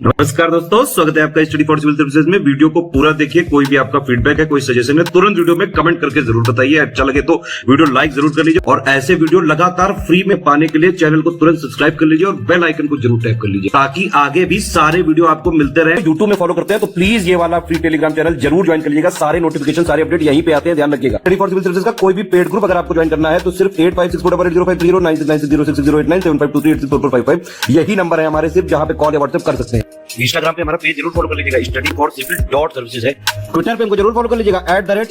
नमस्कार दोस्तों, स्वागत है आपका स्टडी फॉर सिविल सर्विसेज में। वीडियो को पूरा देखिए। कोई भी आपका फीडबैक है, कोई सजेशन है, तुरंत वीडियो में कमेंट करके जरूर बताइए। अच्छा लगे तो वीडियो लाइक जरूर कर लीजिए और ऐसे वीडियो लगातार फ्री में पाने के लिए चैनल को तुरंत सब्सक्राइब कर लीजिए और बेल आइकन को जरूर टैप कर लीजिए ताकि आगे भी सारे वीडियो आपको मिलते रहे। यूट्यूब में फॉलो करते हैं तो प्लीज ये वाला फ्री टेलीग्राम चैनल जरूर ज्वाइन कर लीजिएगा। सारे नोटिफिकेशन, सारे अपडेट यहीं पे आते हैं, ध्यान रखिएगा। स्टडी फॉर सिविल सर्विसेज का कोई भी पेड ग्रुप अगर आपको ज्वाइन करना है तो सिर्फ 85648056060608975523864455 यही नंबर है हमारे, सिर्फ जहां पे कॉल या व्हाट्सएप कर सकते हैं। इंस्टाग्राम पे हमारा पेज जरूर फॉलो कर लीजिएगा, स्टडी फॉर सिविल .सर्विसेज है। ट्विटर पे हमको जरूर फॉलो कर लीजिएगा,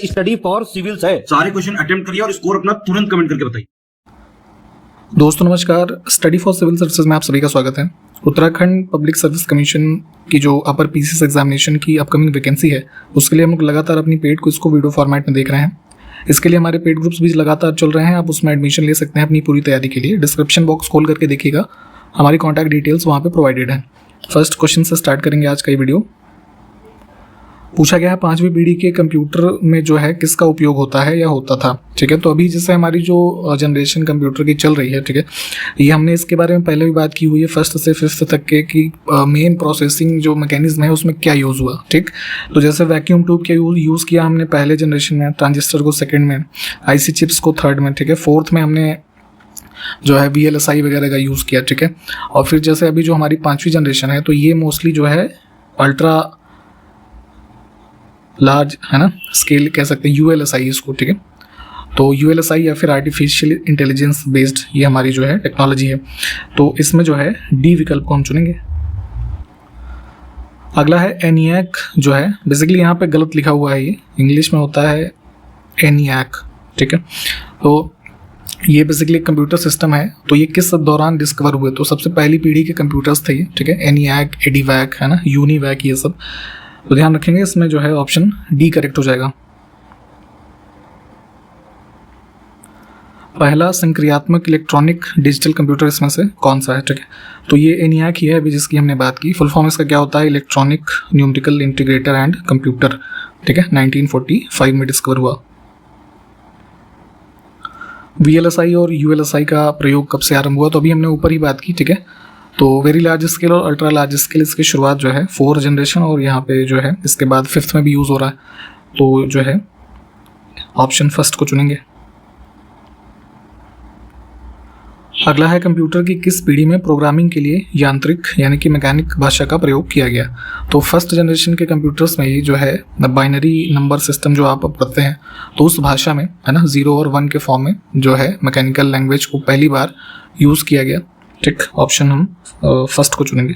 @study for civils है। सारे क्वेश्चन अटेम्प्ट करिए और स्कोर अपना तुरंत कमेंट करके बताइए। दोस्तों नमस्कार, स्टडी फॉर सिविल सर्विसेज में आप सभी का स्वागत है। उत्तराखंड पब्लिक सर्विस कमीशन की जो अपर पीसीएस एग्जामिनेशन की अपकमिंग वैकेंसी है, उसके लिए हम लोग लगातार अपनी पेड क्विज को वीडियो फॉर्मेट में देख रहे हैं। इसके लिए हमारे पेड ग्रुप्स भी लगातार चल रहे हैं, आप उसमें एडमिशन ले सकते हैं अपनी पूरी तैयारी के लिए। डिस्क्रिप्शन बॉक्स खोल करके देखिएगा, हमारी कॉन्टैक्ट डिटेल्स वहाँ पे प्रोवाइडेड हैं। फर्स्ट क्वेश्चन से स्टार्ट करेंगे आज का ये वीडियो। पूछा गया है 5वीं पीढ़ी के कंप्यूटर में जो है किसका उपयोग होता है या होता था। ठीक है, तो अभी जैसे हमारी जो जनरेशन कंप्यूटर की चल रही है, ठीक है, ये हमने इसके बारे में पहले भी बात की हुई है, 1st से 5th तक के कि मेन प्रोसेसिंग जो मैकेनिज्म है उसमें क्या यूज़ हुआ। ठीक, तो जैसे वैक्यूम ट्यूब का यूज़ किया हमने पहले जनरेशन में, ट्रांजिस्टर को 2nd में, आईसी चिप्स को 3rd में, ठीक है, 4th में हमने जो है VLSI वगैरह का यूज़ किया। ठीक है, और फिर जैसे अभी जो हमारी 5वीं जनरेशन है तो ये मोस्टली जो है अल्ट्रा लार्ज है ना स्केल कह सकते हैं, ULSI इसको। ठीक है, तो ULSI या फिर आर्टिफिशियल इंटेलिजेंस बेस्ड ये हमारी जो है टेक्नोलॉजी है। तो इसमें जो है डी विकल्प को हम चुनेंगे। अगला है ENIAC जो है, बेसिकली यहाँ पे गलत लिखा हुआ है, ये इंग्लिश में होता है ENIAC। ठीक है, तो ये बेसिकली एक कंप्यूटर सिस्टम है। तो ये किस दौरान डिस्कवर हुए, तो सबसे पहली पीढ़ी के कंप्यूटर्स थे ये। ठीक है, ENIAC, EDIVAC है ना, UNIVAC, ये सब तो ध्यान रखेंगे। इसमें जो है ऑप्शन डी करेक्ट हो जाएगा। पहला संक्रियात्मक इलेक्ट्रॉनिक डिजिटल कंप्यूटर इसमें से कौन सा है। ठीक है, तो ये ENIAC ही है अभी जिसकी हमने बात की। फुल फॉर्म इसका क्या होता है, electronic numerical integrator and computer. ठीक है, 1945 में डिस्कवर हुआ। VLSI और ULSI का प्रयोग कब से आरंभ हुआ, तो अभी हमने ऊपर ही बात की। ठीक है, तो वेरी लार्ज स्केल और अल्ट्रा लार्ज स्केल इसकी शुरुआत जो है 4th जनरेशन और यहाँ पे जो है इसके बाद 5th में भी यूज़ हो रहा है। तो जो है ऑप्शन फर्स्ट को चुनेंगे। अगला है कंप्यूटर की किस पीढ़ी में प्रोग्रामिंग के लिए यांत्रिक यानी कि मैकेनिक भाषा का प्रयोग किया गया। तो 1st जनरेशन के कंप्यूटर्स में ही जो है बाइनरी नंबर सिस्टम जो आप पढ़ते हैं, तो उस भाषा में है ना 0 और 1 के फॉर्म में जो है मैकेनिकल लैंग्वेज को पहली बार यूज़ किया गया। ठीक, ऑप्शन हम फर्स्ट को चुनेंगे।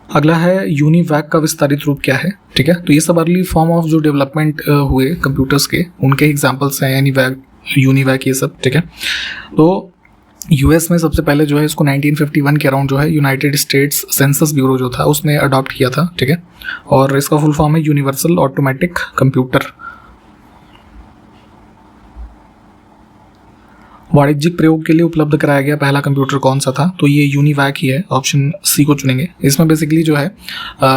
अगला है यूनिवैक का विस्तारित रूप क्या है। ठीक है, तो ये सब अर्ली फॉर्म ऑफ जो डेवलपमेंट हुए कंप्यूटर्स के उनके एग्जांपल्स हैं, एनीवैक, यूनिवैक, ये सब। ठीक है, तो यूएस में सबसे पहले जो है इसको 1951 के अराउंड जो है यूनाइटेड स्टेट्स सेंसस ब्यूरो जो था उसने अडॉप्ट किया था। ठीक है, और इसका फुल फॉर्म है यूनिवर्सल ऑटोमेटिक कंप्यूटर। वाणिज्यिक प्रयोग के लिए उपलब्ध कराया गया पहला कंप्यूटर कौन सा था, तो ये यूनिवैक ही है, ऑप्शन सी को चुनेंगे। इसमें बेसिकली जो है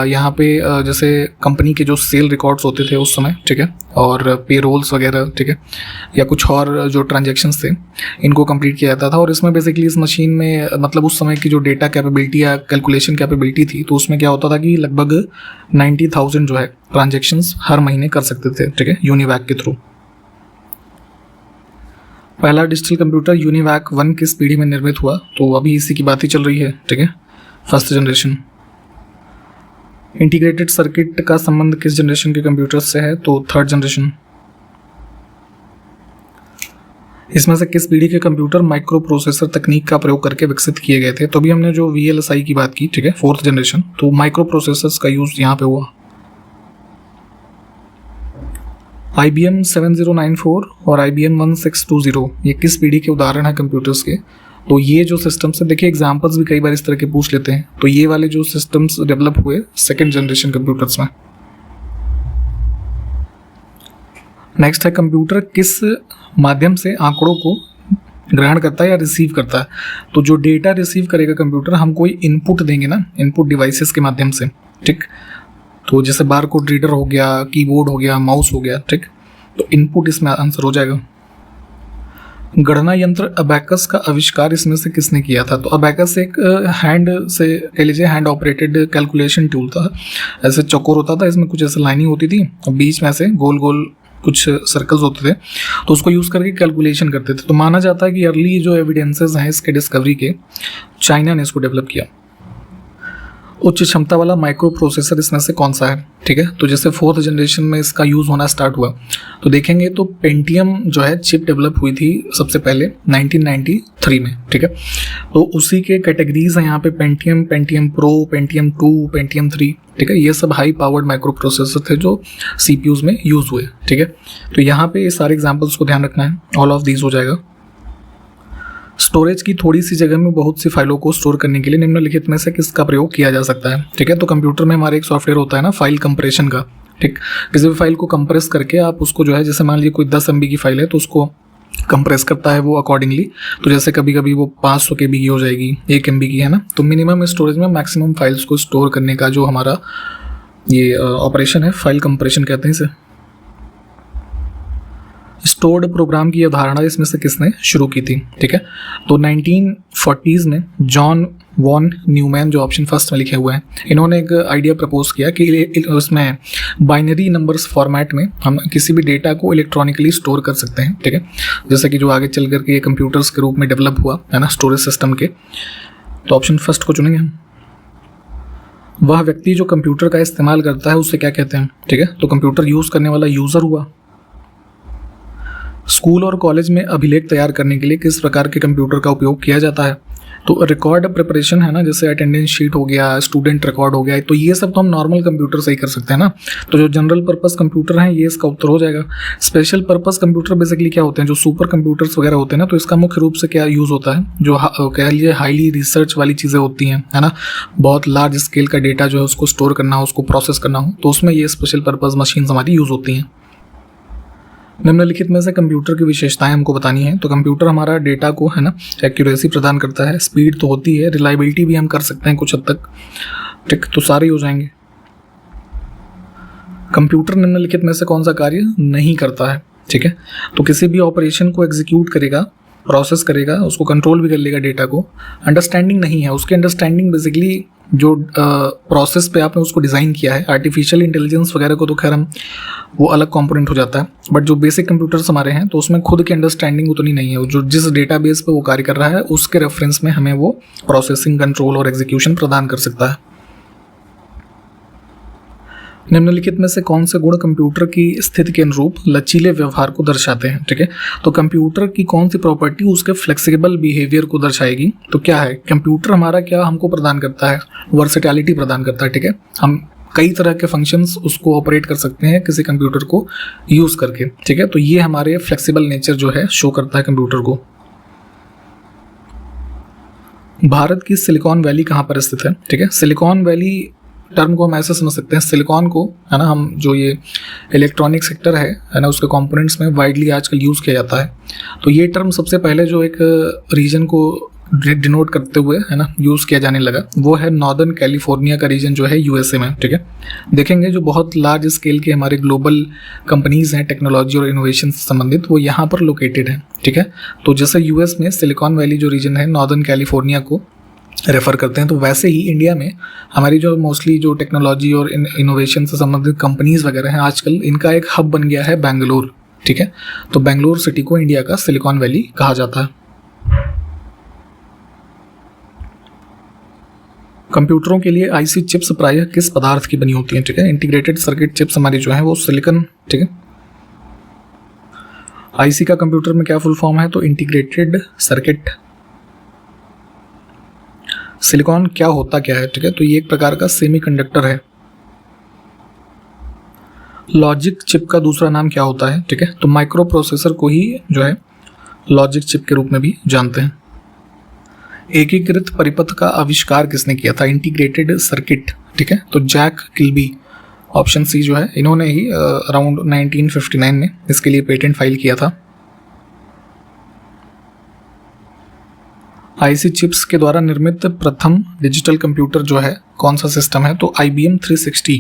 यहाँ पे जैसे कंपनी के जो सेल रिकॉर्ड्स होते थे उस समय, ठीक है, और पे रोल्स वगैरह, ठीक है, या कुछ और जो ट्रांजेक्शन्स थे इनको कंप्लीट किया जाता था। और इसमें बेसिकली इस मशीन में मतलब उस समय की जो डेटा कैपेबिलिटी या कैलकुलेशन कैपेबिलिटी थी, तो उसमें क्या होता था कि लगभग 90,000 जो है ट्रांजेक्शन्स हर महीने कर सकते थे। ठीक है, यूनिवैक के थ्रू। पहला डिजिटल कंप्यूटर यूनिवैक 1 किस पीढ़ी में निर्मित हुआ, तो अभी इसी की बात ही चल रही है। ठीक है, 1st जनरेशन। इंटीग्रेटेड सर्किट का संबंध किस जनरेशन के कंप्यूटर से है, तो 3rd जनरेशन। इसमें से किस पीढ़ी के कंप्यूटर माइक्रो प्रोसेसर तकनीक का प्रयोग करके विकसित किए गए थे, तो अभी हमने जो VLSI की बात की, ठीक है, 4th जनरेशन, तो माइक्रो प्रोसेसर्स का यूज यहाँ पे हुआ। IBM 7094 और IBM 1620 ये किस पीढ़ी के उदाहरण हैं कंप्यूटर्स के, तो ये जो सिस्टम्स है, देखिए एग्जांपल्स भी कई बार इस तरह के पूछ लेते हैं, तो ये वाले जो सिस्टम्स डेवलप हुए 2nd जनरेशन कंप्यूटर्स में। नेक्स्ट है कंप्यूटर किस माध्यम से आंकड़ों को ग्रहण करता है या रिसीव करता है, तो जो डेटा रिसीव करेगा कंप्यूटर, हम कोई इनपुट देंगे ना, इनपुट डिवाइसेस के माध्यम से। ठीक, तो जैसे बारकोड रीडर हो गया, कीबोर्ड हो गया, माउस हो गया। ठीक, तो इनपुट इसमें आंसर हो जाएगा। गणना यंत्र अबैकस का आविष्कार इसमें से किसने किया था? तो अबैकस एक हैंड से कह लीजिए हैंड ऑपरेटेड कैलकुलेशन टूल था। ऐसे चौकोर होता था, इसमें कुछ ऐसे लाइनिंग होती थी और बीच में ऐसे गोल गोल कुछ सर्कल्स होते थे, तो उसको यूज़ करके कैलकुलेशन करते थे। तो माना जाता है कि अर्ली जो एविडेंसेस हैं इसके डिस्कवरी के, चाइना ने इसको डेवलप किया। उच्च क्षमता वाला माइक्रो प्रोसेसर इसमें से कौन सा है? ठीक है, तो जैसे 4th जनरेशन में इसका यूज़ होना स्टार्ट हुआ तो देखेंगे तो पेंटियम जो है चिप डेवलप हुई थी सबसे पहले 1993 में। ठीक है, तो उसी के कैटेगरीज हैं यहाँ पे Pentium, Pentium pro, Pentium 2, Pentium 3। ठीक है, ये सब हाई पावर्ड माइक्रो प्रोसेसर थे जो CPUs में यूज़ हुए। ठीक है, तो यहाँ पे ये सारे एग्जाम्पल्स को ध्यान रखना है, ऑल ऑफ दीज हो जाएगा। स्टोरेज की थोड़ी सी जगह में बहुत सी फाइलों को स्टोर करने के लिए निम्नलिखित में से किसका प्रयोग किया जा सकता है? ठीक है, तो कंप्यूटर में हमारे एक सॉफ्टवेयर होता है ना फाइल कंप्रेशन का। ठीक, किसी भी फाइल को कंप्रेस करके आप उसको जो है, जैसे मान लीजिए कोई 10 MB की फाइल है तो उसको कंप्रेस करता है वो अकॉर्डिंगली। तो जैसे कभी कभी वो 500 KB की हो जाएगी, 1 MB की, है ना। तो मिनिमम स्टोरेज में मैक्सिमम फाइल्स को स्टोर करने का जो हमारा ये ऑपरेशन है, फाइल कंप्रेशन कहते हैं इसे। स्टोर्ड प्रोग्राम की अवधारणा इसमें से किसने शुरू की थी? ठीक है, तो 1940s में जॉन वॉन न्यूमैन, जो ऑप्शन फर्स्ट में लिखे हुए हैं, इन्होंने एक आइडिया प्रपोज किया कि उसमें बाइनरी नंबर्स फॉर्मेट में हम किसी भी डेटा को इलेक्ट्रॉनिकली स्टोर कर सकते हैं। ठीक है, जैसे कि जो आगे चल करके ये कंप्यूटर्स के रूप में डेवलप हुआ है ना स्टोरेज सिस्टम के। तो ऑप्शन फर्स्ट को चुनेंगे हम। वह व्यक्ति जो कंप्यूटर का इस्तेमाल करता है उसे क्या कहते हैं? ठीक है, तो कंप्यूटर यूज़ करने वाला यूज़र हुआ। स्कूल और कॉलेज में अभिलेख तैयार करने के लिए किस प्रकार के कंप्यूटर का उपयोग किया जाता है? तो रिकॉर्ड प्रिपरेशन है ना, जैसे अटेंडेंस शीट हो गया, स्टूडेंट रिकॉर्ड हो गया, तो ये सब तो हम नॉर्मल कंप्यूटर से ही कर सकते हैं ना। तो जो जनरल पर्पस कंप्यूटर हैं ये इसका उत्तर हो जाएगा। स्पेशल पर्पस कंप्यूटर बेसिकली क्या होते हैं? जो सुपर कंप्यूटर्स वगैरह होते हैं ना, तो इसका मुख्य रूप से क्या यूज़ होता है? जो कह लीजिए हाईली रिसर्च वाली चीज़ें होती हैं, है ना, बहुत लार्ज स्केल का डेटा जो है उसको स्टोर करना हो, उसको प्रोसेस करना हो, तो उसमें ये स्पेशल पर्पस मशीन्स हमारी यूज़ होती हैं। निम्नलिखित में से कंप्यूटर की विशेषताएं हमको बतानी है। तो कंप्यूटर हमारा डेटा को, है ना, एक्यूरेसी प्रदान करता है, स्पीड तो होती है, रिलायबिलिटी भी हम कर सकते हैं कुछ हद तक। ठीक, तो सारे हो जाएंगे। कंप्यूटर निम्नलिखित में से कौन सा कार्य नहीं करता है? ठीक है, तो किसी भी ऑपरेशन को एग्जीक्यूट करेगा, प्रोसेस करेगा, उसको कंट्रोल भी कर लेगा डेटा को। अंडरस्टैंडिंग नहीं है उसकी। अंडरस्टैंडिंग बेसिकली जो प्रोसेस पे आपने उसको डिज़ाइन किया है, आर्टिफिशियल इंटेलिजेंस वगैरह को तो खैर हम वो अलग कंपोनेंट हो जाता है, बट जो बेसिक कंप्यूटर्स हमारे हैं तो उसमें खुद की अंडरस्टैंडिंग उतनी नहीं है। जो जिस डेटाबेस पे वो कार्य कर रहा है उसके रेफरेंस में हमें वो प्रोसेसिंग, कंट्रोल और एग्जीक्यूशन प्रदान कर सकता है। निम्नलिखित में से कौन से गुण कंप्यूटर की स्थिति के अनुरूप लचीले व्यवहार को दर्शाते हैं? ठीक है, तो कंप्यूटर की कौन सी प्रॉपर्टी उसके फ्लेक्सिबल बिहेवियर को दर्शाएगी? तो क्या है कंप्यूटर हमारा, क्या हमको प्रदान करता है? वर्सेटैलिटी प्रदान करता है। ठीक है, हम कई तरह के फंक्शंस उसको ऑपरेट कर सकते हैं किसी कंप्यूटर को यूज़ करके। ठीक है, तो ये हमारे फ्लेक्सिबल नेचर जो है शो करता है कंप्यूटर को। भारत की सिलिकॉन वैली कहाँ पर स्थित है? ठीक है, सिलिकॉन वैली टर्म को हम ऐसे समझ सकते हैं, सिलिकॉन को, है ना, हम जो ये इलेक्ट्रॉनिक सेक्टर है ना, उसके कंपोनेंट्स में वाइडली आजकल यूज़ किया जाता है। तो ये टर्म सबसे पहले जो एक रीजन को डिनोट करते हुए, है ना, यूज़ किया जाने लगा, वो है नॉर्दर्न कैलिफोर्निया का रीजन जो है USA में। ठीक है, देखेंगे जो बहुत लार्ज स्केल के हमारे ग्लोबल कंपनीज़ हैं टेक्नोलॉजी और इनोवेशन से संबंधित, वो यहाँ पर लोकेटेड हैं। ठीक है, तो जैसे US में सिलिकॉन वैली जो रीजन है नॉर्दर्न कैलिफोर्निया को रेफ़र करते हैं, तो वैसे ही इंडिया में हमारी जो मोस्टली जो टेक्नोलॉजी और इनोवेशन से संबंधित कंपनीज़ वगैरह हैं आजकल, इनका एक हब बन गया है बेंगलुरु। ठीक है, तो बेंगलुरु सिटी को इंडिया का सिलिकॉन वैली कहा जाता है। कंप्यूटरों के लिए IC चिप्स प्रायः किस पदार्थ की बनी होती हैं? ठीक है, इंटीग्रेटेड सर्किट चिप्स हमारी जो है वो सिलिकॉन। ठीक है, IC का कंप्यूटर में क्या फुल फॉर्म है? तो इंटीग्रेटेड सर्किट। सिलिकॉन क्या होता क्या है? ठीक है, तो ये एक प्रकार का सेमीकंडक्टर है। लॉजिक चिप का दूसरा नाम क्या होता है? ठीक है, तो माइक्रो प्रोसेसर को ही जो है लॉजिक चिप के रूप में भी जानते हैं। एकीकृत परिपथ का आविष्कार किसने किया था? Integrated circuit. ठीक है, तो जैक किल्बी, ऑप्शन सी जो है, इन्होंने ही अराउंड 1959 में इसके लिए पेटेंट फाइल किया था। IC चिप्स के द्वारा निर्मित प्रथम डिजिटल कंप्यूटर जो है कौन सा सिस्टम है? तो IBM 360।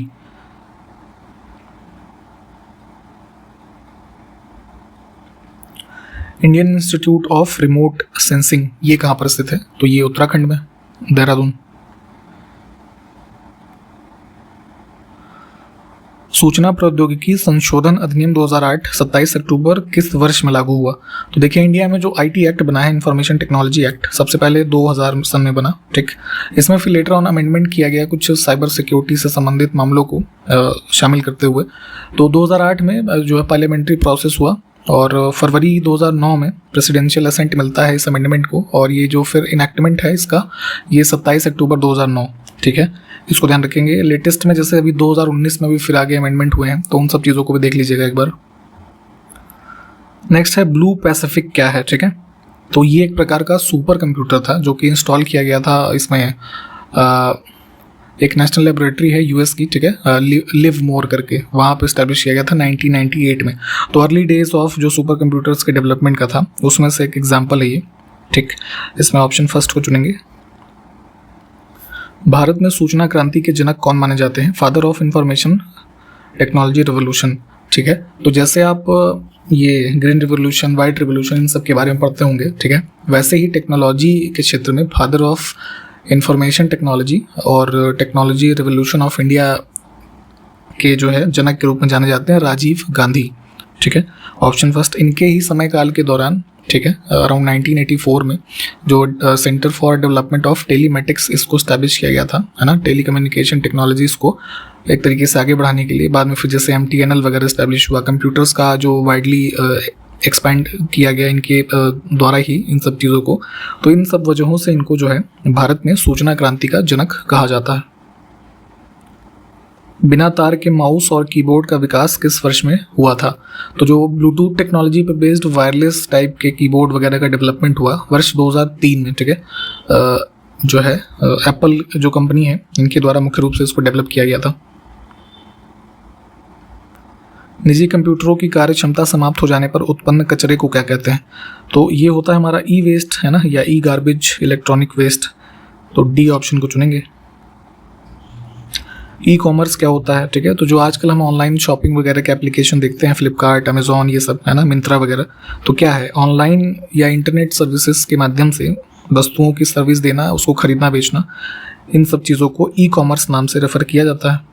Indian institute of remote sensing ये कहाँ पर स्थित है? तो ये उत्तराखंड में, देहरादून। सूचना प्रौद्योगिकी संशोधन अधिनियम 2008 27 अक्टूबर किस वर्ष में लागू हुआ? तो देखिए, इंडिया में जो आईटी एक्ट बना है, इंफॉर्मेशन टेक्नोलॉजी एक्ट, सबसे पहले 2000 सन में बना, ठीक। इसमें फिर लेटर ऑन अमेंडमेंट किया गया कुछ साइबर सिक्योरिटी से संबंधित मामलों को शामिल करते हुए। तो 2008 में जो है पार्लियामेंट्री प्रोसेस हुआ और फरवरी 2009 में प्रेसिडेंशियल असेंट मिलता है इस अमेंडमेंट को, और ये जो फिर इनैक्टमेंट है इसका, ये 27 अक्टूबर 2009, ठीक है। इसको ध्यान रखेंगे। लेटेस्ट में जैसे अभी 2019 में भी फिर आगे अमेंडमेंट हुए हैं, तो उन सब चीज़ों को भी देख लीजिएगा एक बार। नेक्स्ट है ब्लू पैसिफिक क्या है, ठीक है। तो ये एक प्रकार का सुपर कंप्यूटर था जो कि इंस्टॉल किया गया था इसमें एक नेशनल लेबोरेटरी है यूएस की, ठीक है, लिव मोर करके, वहाँ पे इस्टेब्लिश किया गया था 1998 में। तो अर्ली डेज ऑफ जो सुपर कंप्यूटर्स के डेवलपमेंट का था उसमें से एक एग्जाम्पल है ये, ठीक। इसमें ऑप्शन फर्स्ट को चुनेंगे। भारत में सूचना क्रांति के जनक कौन माने जाते हैं? Father of information technology revolution, ठीक है। तो जैसे आप ये ग्रीन रिवोल्यूशन, वाइट रिवोल्यूशन, इन सब के बारे में पढ़ते होंगे, ठीक है, वैसे ही टेक्नोलॉजी के क्षेत्र में फादर ऑफ इंफॉर्मेशन टेक्नोलॉजी और टेक्नोलॉजी रिवोल्यूशन ऑफ इंडिया के जो है जनक के रूप में जाने जाते हैं राजीव गांधी, ठीक है। ऑप्शन फर्स्ट, इनके ही समय काल के दौरान, ठीक है, अराउंड 1984 में जो centre for development of telematics इसको स्टैब्लिश किया गया था, है ना, टेलीकम्युनिकेशन टेक्नोलॉजीज़ को एक तरीके से आगे बढ़ाने के लिए। बाद में फिर जैसे MTNL वगैरह स्टैब्लिश हुआ, कंप्यूटर्स का जो वाइडली एक्सपैंड किया गया इनके द्वारा ही, इन सब चीज़ों को। तो इन सब वजहों से इनको जो है भारत में सूचना क्रांति का जनक कहा जाता है। बिना तार के माउस और कीबोर्ड का विकास किस वर्ष में हुआ था? तो जो ब्लूटूथ टेक्नोलॉजी पर बेस्ड वायरलेस टाइप के कीबोर्ड वगैरह का डेवलपमेंट हुआ वर्ष 2003 में, ठीक है। जो है एप्पल जो कंपनी है इनके द्वारा मुख्य रूप से इसको डेवलप किया गया था। निजी कंप्यूटरों की कार्य क्षमता समाप्त हो जाने पर उत्पन्न कचरे को क्या कहते हैं? तो ये होता है हमारा ई वेस्ट, है ना, या ई गार्बेज, इलेक्ट्रॉनिक वेस्ट। तो डी ऑप्शन को चुनेंगे। ई कॉमर्स क्या होता है, ठीक है। तो जो आजकल हम ऑनलाइन शॉपिंग वगैरह के एप्लीकेशन देखते हैं, फ्लिपकार्ट, अमेजॉन, ये सब, है ना, मिंत्रा वगैरह, तो क्या है, ऑनलाइन या इंटरनेट सर्विसेज के माध्यम से वस्तुओं की सर्विस देना, उसको खरीदना बेचना, इन सब चीज़ों को ई कॉमर्स नाम से रेफर किया जाता है।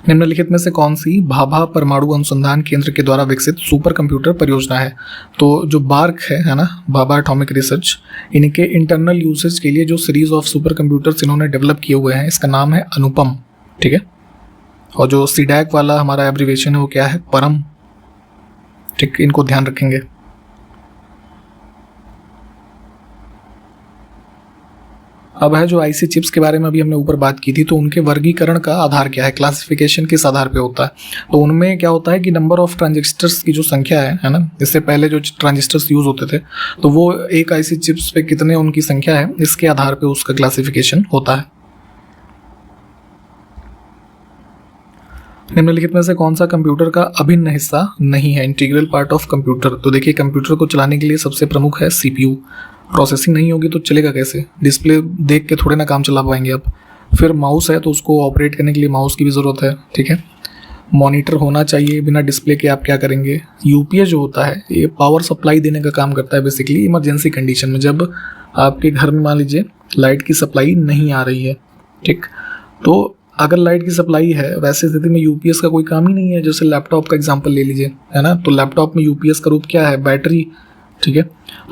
निम्नलिखित में से कौन सी भाभा परमाणु अनुसंधान केंद्र के द्वारा विकसित सुपर कंप्यूटर परियोजना है? तो जो बार्क है ना, भाभा एटॉमिक रिसर्च, इनके इंटरनल यूसेज के लिए जो सीरीज ऑफ सुपर कंप्यूटर्स इन्होंने डेवलप किए हुए हैं, इसका नाम है अनुपम, ठीक है। और जो सीडैक वाला हमारा एब्रीवेशन है वो क्या है? परम, ठीक। इनको ध्यान रखेंगे। अब है जो आईसी चिप्स के बारे में अभी हमने ऊपर बात की थी, तो उनके वर्गीकरण का आधार क्या है, क्लासिफिकेशन किस आधार पे होता है? तो उनमें क्या होता है कि नंबर ऑफ ट्रांजिस्टर्स की जो संख्या है ना, इससे पहले जो ट्रांजिस्टर्स यूज होते थे, तो वो एक आईसी चिप्स पे कितने उनकी संख्या है, इसके आधार पे उसका क्लासिफिकेशन होता है। निम्नलिखित में से कौन सा कंप्यूटर का अभिन्न हिस्सा नहीं है, इंटीग्रल पार्ट ऑफ कंप्यूटर? तो देखिए, कंप्यूटर को चलाने के लिए सबसे प्रमुख है CPU। प्रोसेसिंग नहीं होगी तो चलेगा कैसे? डिस्प्ले देख के थोड़े ना काम चला पाएंगे आप। फिर माउस है तो उसको ऑपरेट करने के लिए माउस की भी ज़रूरत है, ठीक है। मॉनिटर होना चाहिए, बिना डिस्प्ले के आप क्या करेंगे? यूपीएस जो होता है ये पावर सप्लाई देने का काम करता है बेसिकली इमरजेंसी कंडीशन में, जब आपके घर में मान लीजिए लाइट की सप्लाई नहीं आ रही है, ठीक। तो अगर लाइट की सप्लाई है, वैसे स्थिति में यूपीएस का कोई काम ही नहीं है। जैसे लैपटॉप का एग्जांपल ले लीजिए, है ना, तो लैपटॉप में यूपीएस का रूप क्या है? बैटरी, ठीक है।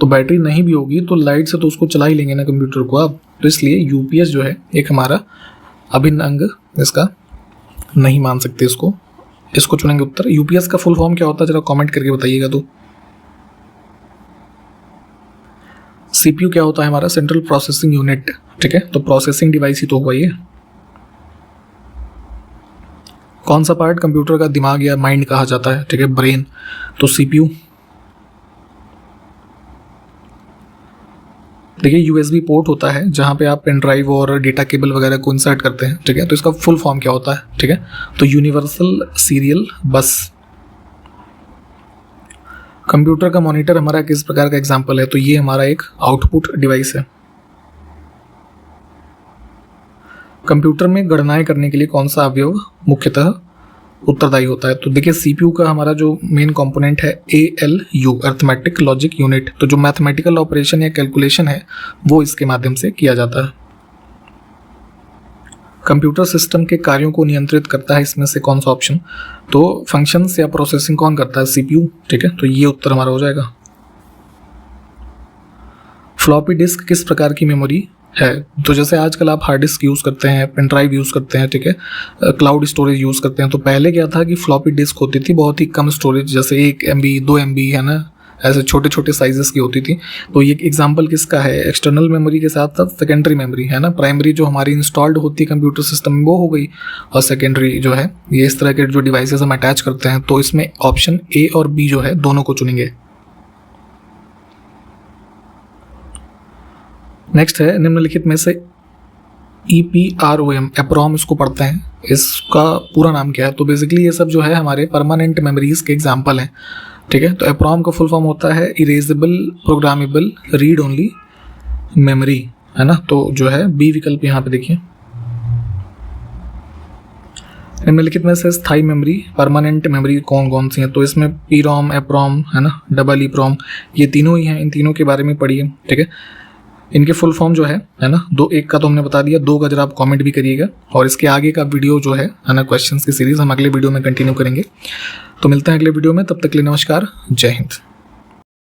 तो बैटरी नहीं भी होगी तो लाइट से तो उसको चला ही लेंगे ना कंप्यूटर को आप। तो इसलिए यूपीएस जो है एक हमारा अभिन्न अंग इसका नहीं मान सकते इसको चुनेंगे उत्तर। यूपीएस का फुल फॉर्म क्या होता है जरा कमेंट करके बताइएगा। तो सीपीयू क्या होता है हमारा? सेंट्रल प्रोसेसिंग यूनिट, ठीक है। तो प्रोसेसिंग डिवाइस ही तो हुआ ये। कौन सा पार्ट कंप्यूटर का दिमाग या माइंड कहा जाता है, ठीक है? ब्रेन। तो सीपीयू। देखिए, यूएसबी पोर्ट होता है जहाँ पे आप पेन ड्राइव और डेटा केबल वगैरह को इंसर्ट करते हैं, ठीक है। तो इसका फुल फॉर्म क्या होता है, ठीक है? तो यूनिवर्सल सीरियल बस। कंप्यूटर का मॉनिटर हमारा किस प्रकार का एग्जाम्पल है? तो ये हमारा एक आउटपुट डिवाइस है। कंप्यूटर में गणनाएं करने के लिए कौन सा अवयव मुख्यतः उत्तरदायी होता है। तो देखिए CPU का हमारा जो मेन कंपोनेंट है ALU, अर्थमेटिक लॉजिक यूनिट। तो जो मैथमेटिकल ऑपरेशन या कैलकुलेशन है वो इसके माध्यम से किया जाता है। कंप्यूटर सिस्टम के कार्यों को नियंत्रित करता है इसमें से कौन सा ऑप्शन? तो फंक्शंस या प्रोसेसिंग कौन करता है? CPU। ठीक है, तो ये उत्तर हमारा हो जाएगा। फ्लॉपी डिस्क किस प्रकार की मेमोरी है? तो जैसे आजकल आप हार्ड डिस्क यूज़ करते हैं, पेन ड्राइव यूज़ करते हैं, ठीक है, क्लाउड स्टोरेज यूज़ करते हैं। तो पहले क्या था कि फ्लॉपी डिस्क होती थी बहुत ही कम स्टोरेज, जैसे 1 MB 2 MB है ना, ऐसे छोटे छोटे साइजेस की होती थी। तो ये एग्जांपल किसका है? एक्सटर्नल मेमोरी के साथ साथ सेकेंडरी मेमोरी है ना। प्राइमरी जो हमारी इंस्टॉल्ड होती है कंप्यूटर सिस्टम में वो हो गई, और सेकेंडरी जो है ये इस तरह के जो डिवाइसेस हम अटैच करते हैं। तो इसमें ऑप्शन A और B जो है दोनों को चुनेंगे। नेक्स्ट है निम्नलिखित में से EPROM, एप्रोम इसको पढ़ते हैं, इसका पूरा नाम क्या है? तो बेसिकली ये सब जो है हमारे परमानेंट मेमोरीज के एग्जांपल हैं। ठीक है, तो एप्रोम का फुल फॉर्म होता है erasable programmable read only memory, है ना। तो जो है बी विकल्प यहाँ पे देखिए। निम्नलिखित में से स्थायी मेमोरी, परमानेंट मेमोरी कौन कौन सी है? तो इसमें PROM, एप्रोम, है ना, डबल EPROM, ये तीनों ही हैं। इन तीनों के बारे में पढ़िए। ठीक है, इनके फुल फॉर्म जो है ना, एक का तो हमने बता दिया, 2 का जरा आप कमेंट भी करिएगा। और इसके आगे का वीडियो जो है ना, क्वेश्चंस की सीरीज हम अगले वीडियो में कंटिन्यू करेंगे। तो मिलते हैं अगले वीडियो में, तब तक के लिए नमस्कार, जय हिंद।